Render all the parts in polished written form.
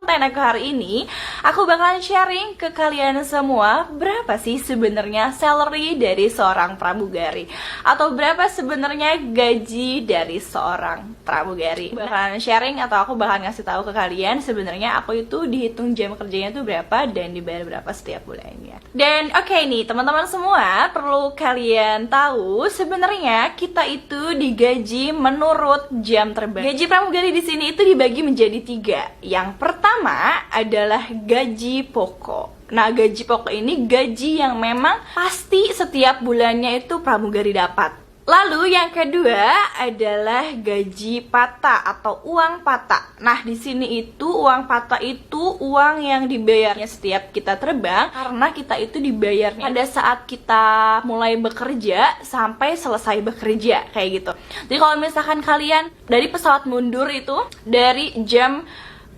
konten aku hari ini, aku bakalan sharing ke kalian semua berapa sih sebenarnya salary dari seorang pramugari, atau berapa sebenarnya gaji dari seorang pramugari. Bakalan sharing atau aku bakalan ngasih tahu ke kalian sebenarnya aku itu dihitung jam kerjanya tuh berapa dan dibayar berapa setiap bulannya. Dan oke nih teman-teman semua, perlu kalian tahu sebenarnya kita itu digaji menurut jam terbang. Gaji pramugari di sini itu dibagi menjadi 3. Yang pertama adalah gaji pokok. Nah, gaji pokok ini gaji yang memang pasti setiap bulannya itu pramugari dapat. Lalu yang kedua adalah gaji patah atau uang patah. Nah, di sini itu uang patah itu uang yang dibayarnya setiap kita terbang, karena kita itu dibayarnya pada saat kita mulai bekerja sampai selesai bekerja, kayak gitu. Jadi kalau misalkan kalian dari pesawat mundur itu dari jam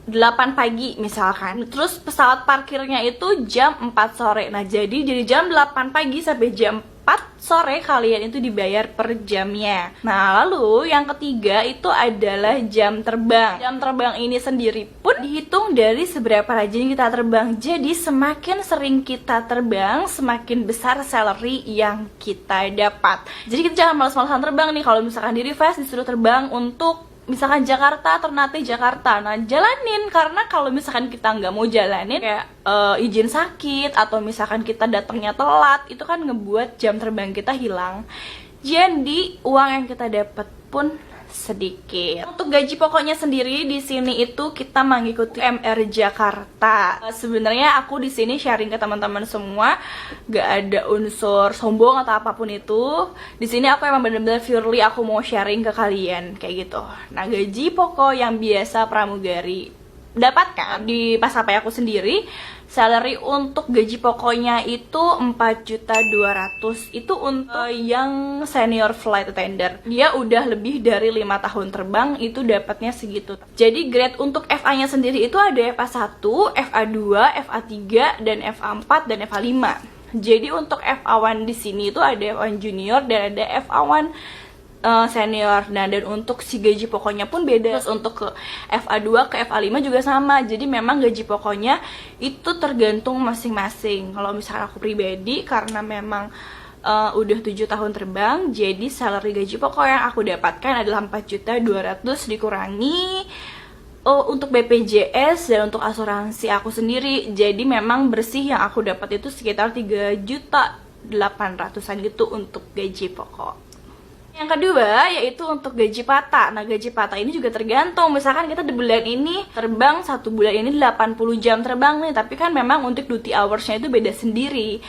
8 pagi misalkan, terus pesawat parkirnya itu jam 4 sore. Nah, jadi dari jam 8 pagi sampai jam 4 sore kalian itu dibayar per jamnya. Nah, lalu yang ketiga itu adalah jam terbang. Jam terbang ini sendiri pun dihitung dari seberapa rajin kita terbang. Jadi semakin sering kita terbang, semakin besar salary yang kita dapat. Jadi kita jangan malas-malasan terbang nih. Kalau misalkan di request disuruh terbang untuk misalkan Jakarta, Ternate Jakarta, nah jalanin. Karena kalau misalkan kita nggak mau jalanin kayak izin sakit atau misalkan kita datangnya telat, itu kan ngebuat jam terbang kita hilang. Jadi uang yang kita dapat pun sedikit. Untuk gaji pokoknya sendiri di sini itu kita mengikuti MR Jakarta. Sebenarnya aku di sini sharing ke teman-teman semua, gak ada unsur sombong atau apapun itu. Di sini aku emang bener-bener purely aku mau sharing ke kalian kayak gitu. Nah, gaji pokok yang biasa pramugari dapatkan di maskapai aku sendiri, salary untuk gaji pokoknya itu 4.200.000. Itu untuk yang senior flight attendant. Dia udah lebih dari 5 tahun terbang, itu dapatnya segitu. Jadi grade untuk FA-nya sendiri itu ada FA1, FA2, FA3, dan FA4 dan FA5. Jadi untuk FA1 di sini itu ada FA1 junior dan ada FA1 senior. Nah, dan untuk si gaji pokoknya pun beda. Terus untuk ke FA2 ke FA5 juga sama. Jadi memang gaji pokoknya itu tergantung masing-masing. Kalau misalnya aku pribadi, karena memang udah 7 tahun terbang, jadi salary gaji pokok yang aku dapatkan adalah 4.200.000 dikurangi untuk BPJS dan untuk asuransi aku sendiri. Jadi memang bersih yang aku dapat itu sekitar 3.800.000-an gitu untuk gaji pokok. Yang kedua yaitu untuk gaji patah. Nah, gaji patah ini juga tergantung. Misalkan kita di bulan ini terbang 1 bulan ini 80 jam terbang nih, tapi kan memang untuk duty hours-nya itu beda sendiri.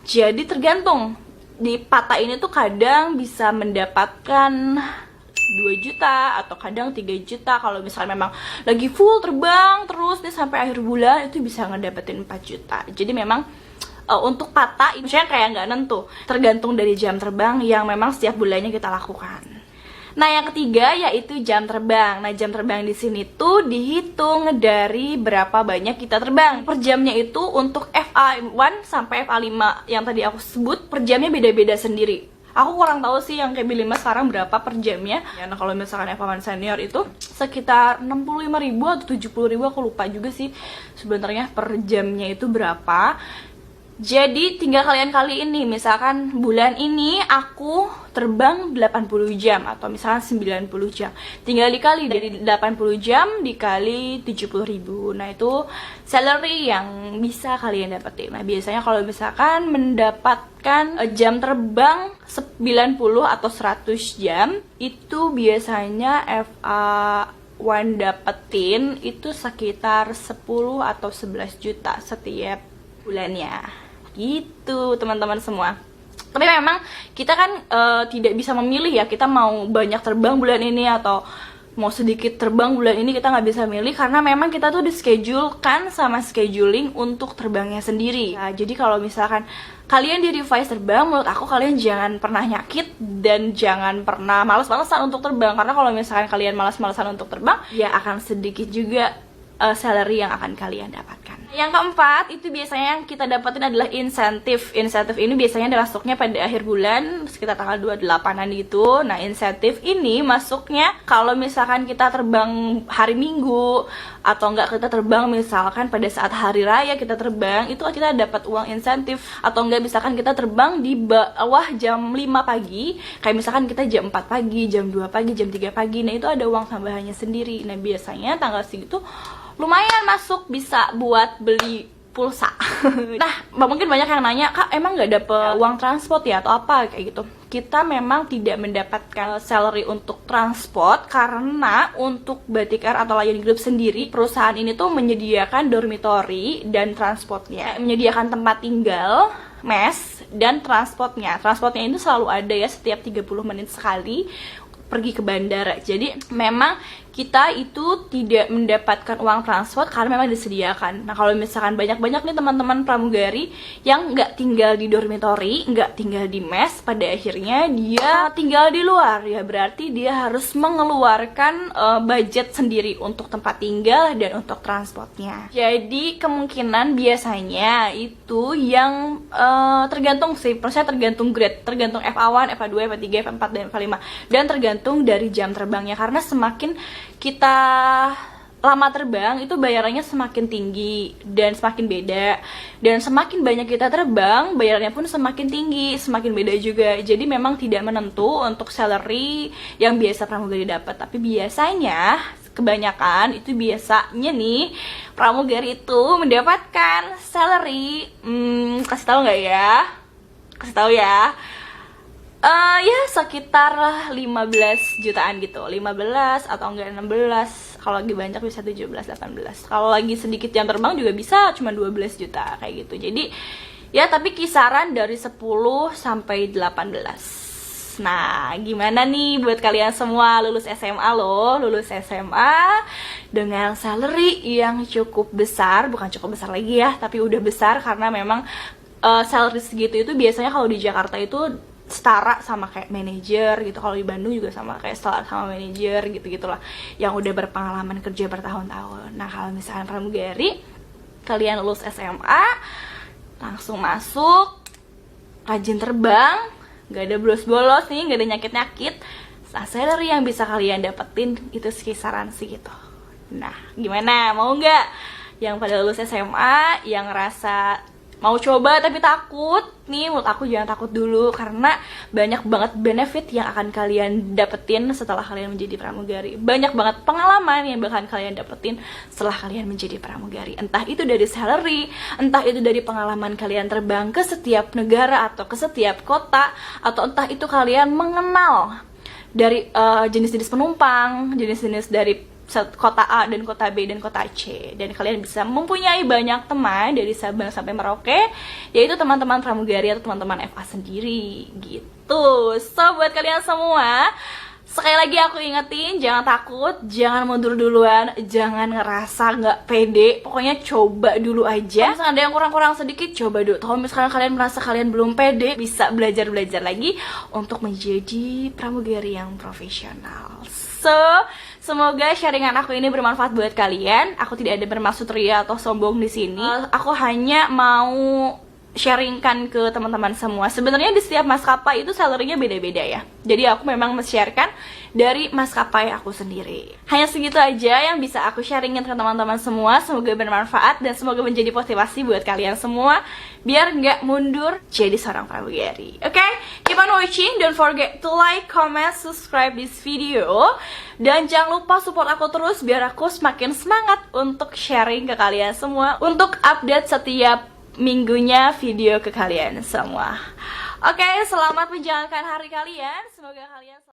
Jadi tergantung. Di patah ini tuh kadang bisa mendapatkan 2 juta atau kadang 3 juta. Kalau misalnya memang lagi full terbang terus nih sampai akhir bulan, itu bisa ngedapetin 4 juta. Jadi memang untuk patah, misalnya kayak nggak nentu, tergantung dari jam terbang yang memang setiap bulannya kita lakukan. Nah, yang ketiga yaitu jam terbang. Nah, jam terbang di sini tuh dihitung dari berapa banyak kita terbang. Per jamnya itu untuk FA1 sampai FA5 yang tadi aku sebut, per jamnya beda-beda sendiri. Aku kurang tahu sih yang KB5 sekarang berapa per jamnya. Ya, nah kalau misalkan FA1 senior itu sekitar 65.000 atau 70.000, aku lupa juga sih sebenarnya per jamnya itu berapa. Jadi tinggal kalian kali ini, misalkan bulan ini aku terbang 80 jam atau misalkan 90 jam, tinggal dikali dari 80 jam dikali 70.000. Nah, itu salary yang bisa kalian dapetin. Nah, biasanya kalau misalkan mendapatkan jam terbang 90 atau 100 jam, itu biasanya FA1 dapetin itu sekitar 10 atau 11 juta setiap bulannya. Gitu teman-teman semua. Tapi memang kita kan tidak bisa memilih ya, kita mau banyak terbang bulan ini atau mau sedikit terbang bulan ini, kita nggak bisa milih karena memang kita tuh di-schedulekan sama scheduling untuk terbangnya sendiri. Nah, jadi kalau misalkan kalian di revise terbang, menurut aku kalian jangan pernah nyakit dan jangan pernah malas-malasan untuk terbang, karena kalau misalkan kalian malas-malasan untuk terbang, ya akan sedikit juga salary yang akan kalian dapatkan. Yang keempat, itu biasanya yang kita dapetin adalah insentif. Insentif ini biasanya masuknya pada akhir bulan, sekitar tanggal 28-an gitu. Nah, insentif ini masuknya kalau misalkan kita terbang hari Minggu, atau enggak kita terbang misalkan pada saat hari raya kita terbang, itu kita dapat uang insentif. Atau enggak misalkan kita terbang di bawah jam 5 pagi, kayak misalkan kita jam 4 pagi, jam 2 pagi, jam 3 pagi, nah itu ada uang tambahannya sendiri. Nah, biasanya tanggal segitu lumayan masuk, bisa buat beli pulsa. Nah, mungkin banyak yang nanya, Kak, emang nggak dapet uang transport ya atau apa kayak gitu. Kita memang tidak mendapatkan salary untuk transport karena untuk Batik Air atau Lion Group sendiri, perusahaan ini tuh menyediakan dormitory dan transportnya, menyediakan tempat tinggal, mes, dan transportnya. Transportnya itu selalu ada ya, setiap 30 menit sekali pergi ke bandara. Jadi memang kita itu tidak mendapatkan uang transport karena memang disediakan. Nah, kalau misalkan banyak-banyak nih teman-teman pramugari yang nggak tinggal di dormitory, nggak tinggal di mes, pada akhirnya dia tinggal di luar, ya berarti dia harus mengeluarkan budget sendiri untuk tempat tinggal dan untuk transportnya. Jadi kemungkinan biasanya itu yang tergantung sih, prosesnya tergantung grade, tergantung FA1, FA2, FA3, FA4, dan FA5, dan tergantung dari jam terbangnya. Karena semakin kita lama terbang itu bayarannya semakin tinggi dan semakin beda, dan semakin banyak kita terbang bayarannya pun semakin tinggi, semakin beda juga. Jadi memang tidak menentu untuk salary yang biasa pramugari dapat, tapi biasanya kebanyakan itu biasanya nih pramugari itu mendapatkan salary kasih tahu nggak ya? Kasih tahu ya. Ya sekitar 15 jutaan gitu, 15 atau enggak 16, kalau lagi banyak bisa 17, 18, kalau lagi sedikit yang terbang juga bisa cuma 12 juta kayak gitu. Jadi ya tapi kisaran dari 10 sampai 18. Nah, gimana nih buat kalian semua lulus SMA loh, lulus SMA dengan salary yang cukup besar, bukan cukup besar lagi ya, tapi udah besar karena memang salary segitu itu biasanya kalau di Jakarta itu setara sama kayak manajer gitu. Kalau di Bandung juga sama kayak setara sama manajer gitu-gitulah, yang udah berpengalaman kerja bertahun-tahun. Nah, kalau misalnya pramugari, kalian lulus SMA langsung masuk, rajin terbang, gak ada bolos-bolos nih, gak ada nyakit-nyakit, nah salary yang bisa kalian dapetin itu kisaran segitu. Nah, gimana? Mau nggak? Yang pada lulus SMA, yang ngerasa mau coba tapi takut nih, menurut aku jangan takut dulu, karena banyak banget benefit yang akan kalian dapetin setelah kalian menjadi pramugari. Banyak banget pengalaman yang bakal kalian dapetin setelah kalian menjadi pramugari, entah itu dari salary, entah itu dari pengalaman kalian terbang ke setiap negara atau ke setiap kota, atau entah itu kalian mengenal dari jenis-jenis penumpang, jenis-jenis dari kota A dan kota B dan kota C, dan kalian bisa mempunyai banyak teman dari Sabang sampai Merauke, yaitu teman-teman pramugari atau teman-teman FA sendiri gitu. So buat kalian semua, sekali lagi aku ingetin, jangan takut, jangan mundur duluan, jangan ngerasa nggak pede, pokoknya coba dulu aja. Kalau misalkan ada yang kurang-kurang sedikit, coba dulu. Kalau misalkan kalian merasa kalian belum pede, bisa belajar-belajar lagi untuk menjadi pramugari yang profesional. So, semoga sharingan aku ini bermanfaat buat kalian. Aku tidak ada bermaksud ria atau sombong di sini. Aku hanya mau sharingkan ke teman-teman semua. Sebenarnya di setiap maskapai itu salary-nya beda-beda ya. Jadi aku memang men-sharekan dari maskapai aku sendiri. Hanya segitu aja yang bisa aku sharingin ke teman-teman semua. Semoga bermanfaat dan semoga menjadi motivasi buat kalian semua biar nggak mundur jadi seorang pramugari. Oke? Keep on watching. Don't forget to like, comment, subscribe this video. Dan jangan lupa support aku terus biar aku semakin semangat untuk sharing ke kalian semua, untuk update setiap minggunya video ke kalian semua. Oke, selamat menjalankan hari kalian. Semoga kalian